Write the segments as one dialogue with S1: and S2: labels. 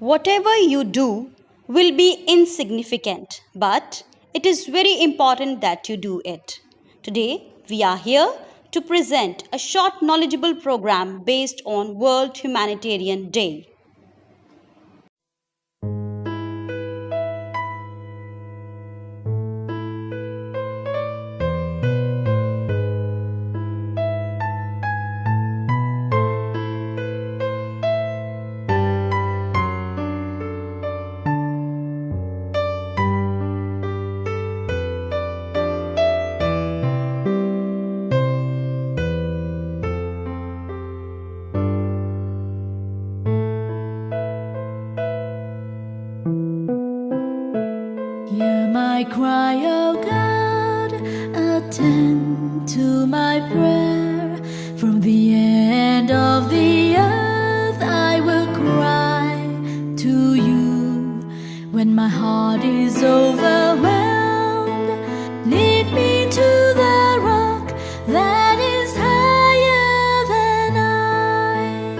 S1: Whatever you do will be insignificant, but it is very important that you do it. Today, we are here to present a short knowledgeable program based on World Humanitarian Day.
S2: Hear my cry, O God, attend to my prayer. From the end of the earth I will cry to you. When my heart is overwhelmed, lead me to the rock that is higher than I.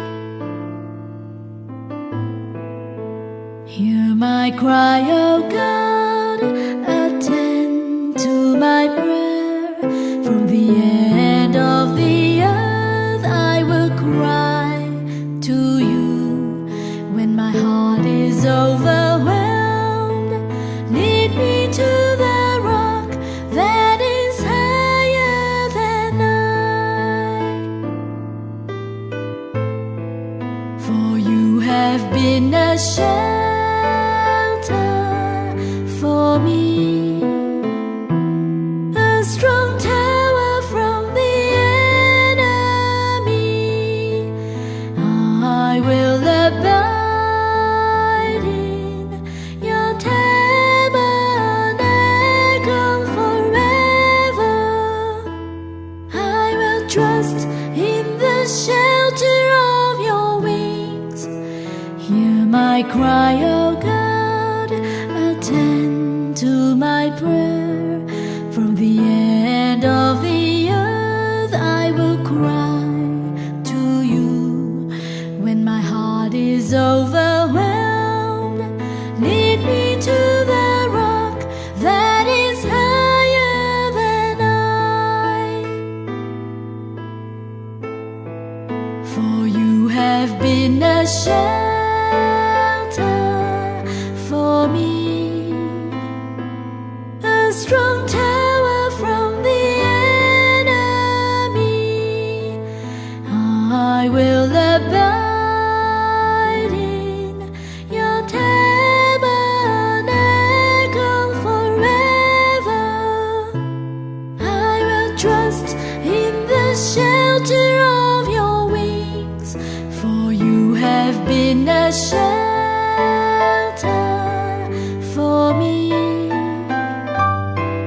S2: Hear my cry, O God, attend to my prayer. From the end of the earth I will cry to you. When my heart is overwhelmed, lead me to the rock that is higher than I. For you have been a shelter for me, a strong tower from the enemy. I will abide in your tabernacle forever. I will trust in the shelter of your wings. Hear my cry, O God, attend to my prayer. From the end of the earth I will cry to you. When my heart is overwhelmed, lead me to the rock that is higher than I. For you have been a shelter for me, a strong tower from the enemy. I will abide in your tabernacle forever. I will trust in the shelter of your wings. For you have been a shelter for me,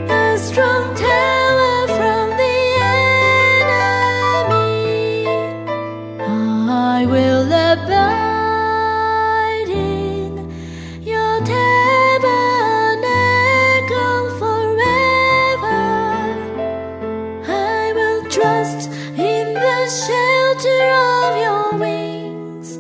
S2: a strong tower from the enemy. I will abide in your tabernacle forever. I will trust in the shelter of your wings.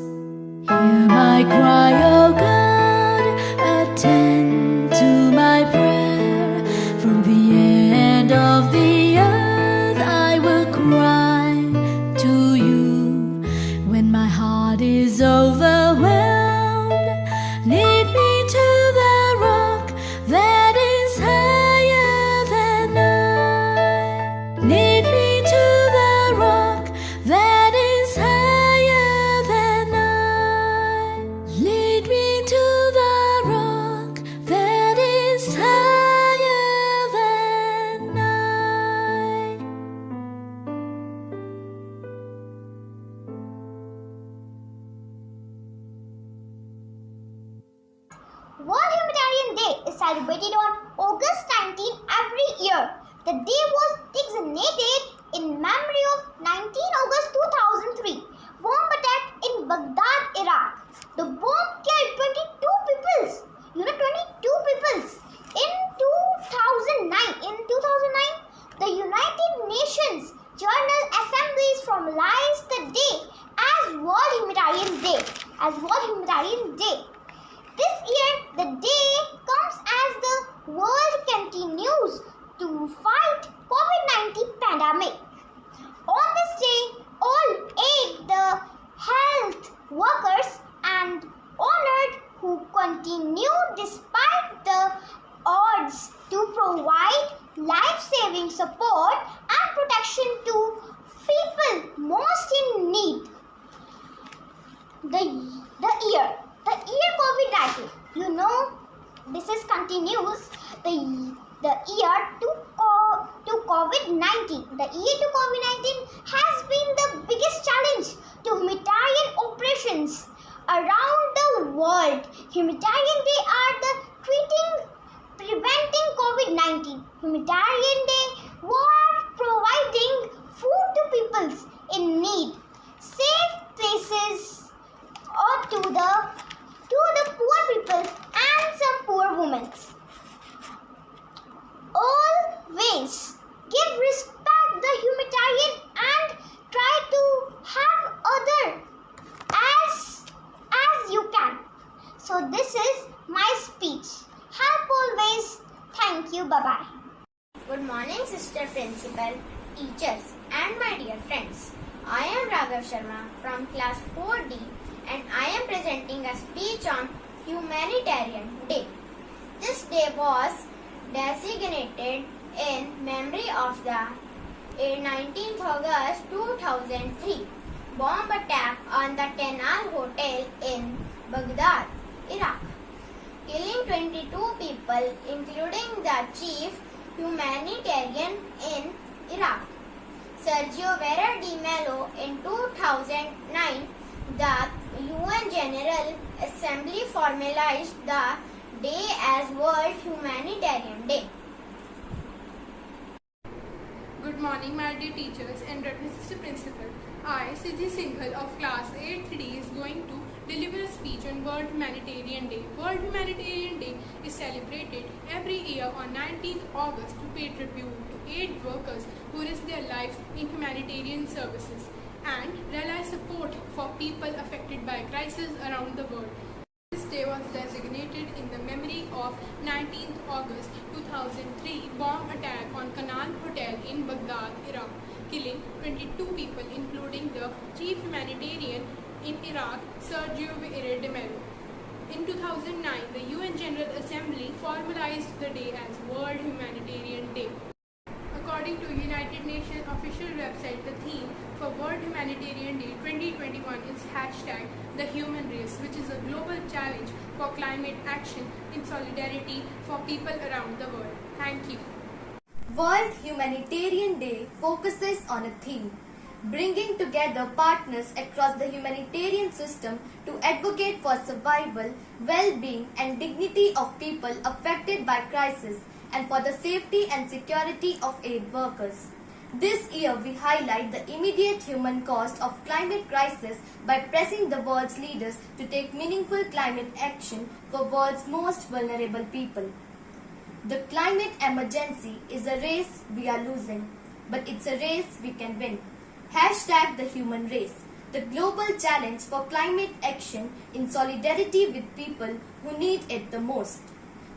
S2: Hear my cry, O God, attend to my prayer. From the end of the earth I will cry to you. When my heart is overwhelmed, lead me to the rock that is higher than I. Lead me to the rock that is higher than I. Lead me to the rock that is higher than I.
S3: World Humanitarian Day is celebrated on August 19 every year. The day was designated in memory of 19 August 2003 bomb attack in Baghdad, Iraq. The bomb killed 22 people. 22 people. In 2009, the United Nations General Assemblies formalized the day as World Humanitarian Day. This year, the day comes as the world continues to fight COVID-19 pandemic. On this day, all aid the health workers and honored who continue despite the odds to provide life-saving support and protection to people most in need. The year COVID-19, this is continues the year to COVID-19. The year to COVID-19 has been the biggest challenge to humanitarian operations around the world. Humanitarian Day are the preventing COVID-19. Humanitarian Day were providing food to people in need, safe places or to the poor people and some poor women. Always give respect the humanitarian and try to have other as you can. So this is my speech. Help always. Thank you. Bye bye.
S4: Good morning, Sister Principal, teachers, and my dear friends. I am Raghav Sharma from class 4D and I am presenting a speech on Humanitarian Day. This day was designated in memory of the 19th August 2003 bomb attack on the Tenal Hotel in Baghdad, Iraq, killing 22 people including the chief humanitarian in Iraq, Sergio Vera Di Mello. In 2009, the UN General Assembly formalized the day as World Humanitarian Day.
S5: Good morning, my dear teachers and Representative Principal. I, Siddhi Singhal of class 8-3D is going to deliver a speech on World Humanitarian Day. World Humanitarian Day is celebrated every year on 19th August to pay tribute to aid workers who risk their lives in humanitarian services and realize support for people affected by crises around the world. This day was designated in the memory of 19th August 2003 bomb attack on Canal Hotel in Baghdad, Iraq, killing 22 people including the chief humanitarian in Iraq, Sergio Vera Di Mello. In 2009, the UN General Assembly formalized the day as World Humanitarian Day. According to United Nations official website, the theme for World Humanitarian Day 2021 is hashtag the human race, which is a global challenge for climate action in solidarity for people around the world. Thank you.
S6: World Humanitarian Day focuses on a theme, bringing together partners across the humanitarian system to advocate for survival, well-being and dignity of people affected by crisis and for the safety and security of aid workers. This year we highlight the immediate human cost of climate crisis by pressing the world's leaders to take meaningful climate action for world's most vulnerable people. The climate emergency is a race we are losing, but it's a race we can win. Hashtag the human race, the global challenge for climate action in solidarity with people who need it the most.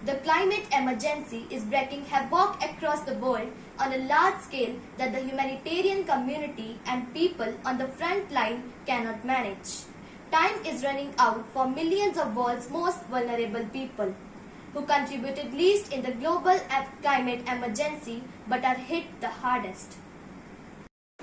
S6: The climate emergency is wreaking havoc across the world on a large scale that the humanitarian community and people on the front line cannot manage. Time is running out for millions of world's most vulnerable people who contributed least in the global climate emergency but are hit the hardest.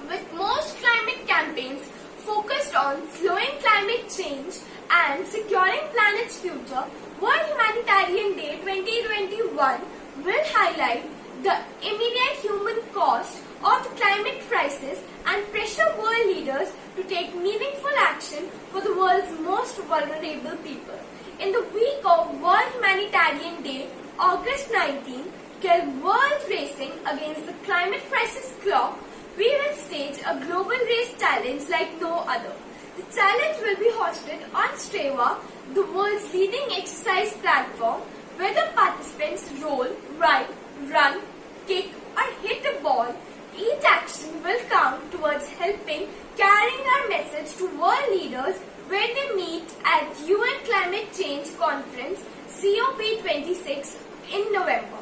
S2: With most climate campaigns focused on slowing climate change and securing planet's future, World Humanitarian Day 2021 will highlight the immediate human cost of the climate crisis and pressure world leaders to take meaningful action for the world's most vulnerable people. In the week of World Humanitarian Day, August 19, while world racing against the climate crisis clock, we will stage a global race challenge like no other. The challenge will be hosted on Strava, the world's leading exercise platform, where the participants roll, ride, run, kick or hit a ball. Each action will count towards helping carrying our message to world leaders where they meet at UN Climate Change Conference COP26 in November.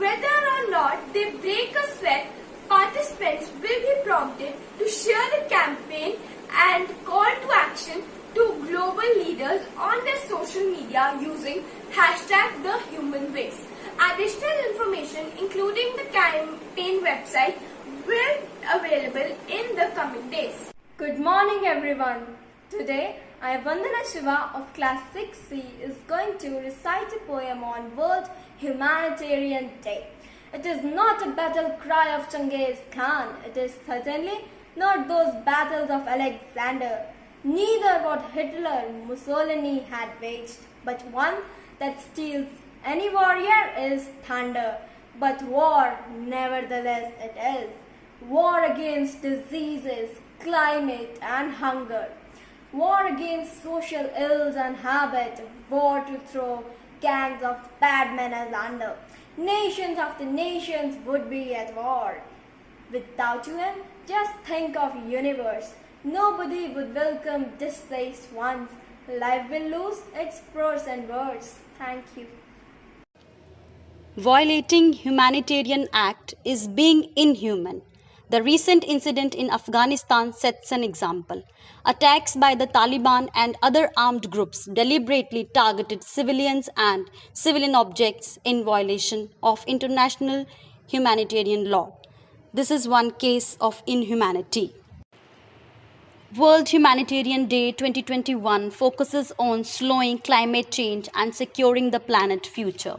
S2: Whether or not they break a sweat, participants will be prompted to share the campaign and call to action to global leaders on their social media using hashtag #TheHumanRace. Additional information, including the campaign website, will be available in the coming days.
S7: Good morning, everyone. Today, I, Vandana Shiva of Class 6C, is going to recite a poem on World Humanitarian Day. It is not a battle cry of Genghis Khan. It is certainly not those battles of Alexander, neither what Hitler, Mussolini had waged, but one that steals any warrior is thunder. But war, nevertheless, it is. War against diseases, climate and hunger. War against social ills and habit. War to throw gangs of bad men asunder. Nations after nations would be at war. Without UN, just think of universe. Nobody would welcome displaced ones. Life will lose its pros and words. Thank you.
S1: Violating humanitarian act is being inhuman. The recent incident in Afghanistan sets an example. Attacks by the Taliban and other armed groups deliberately targeted civilians and civilian objects in violation of international humanitarian law. This is one case of inhumanity. World Humanitarian Day 2021 focuses on slowing climate change and securing the planet's future.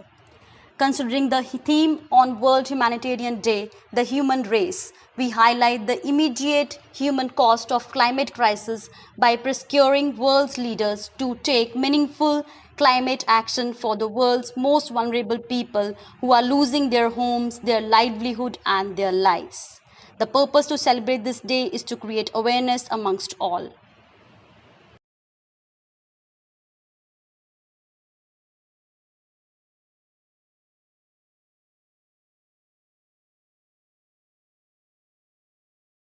S1: Considering the theme on World Humanitarian Day, the human race, we highlight the immediate human cost of climate crisis by pressuring world's leaders to take meaningful climate action for the world's most vulnerable people who are losing their homes, their livelihood, and their lives. The purpose to celebrate this day is to create awareness amongst all.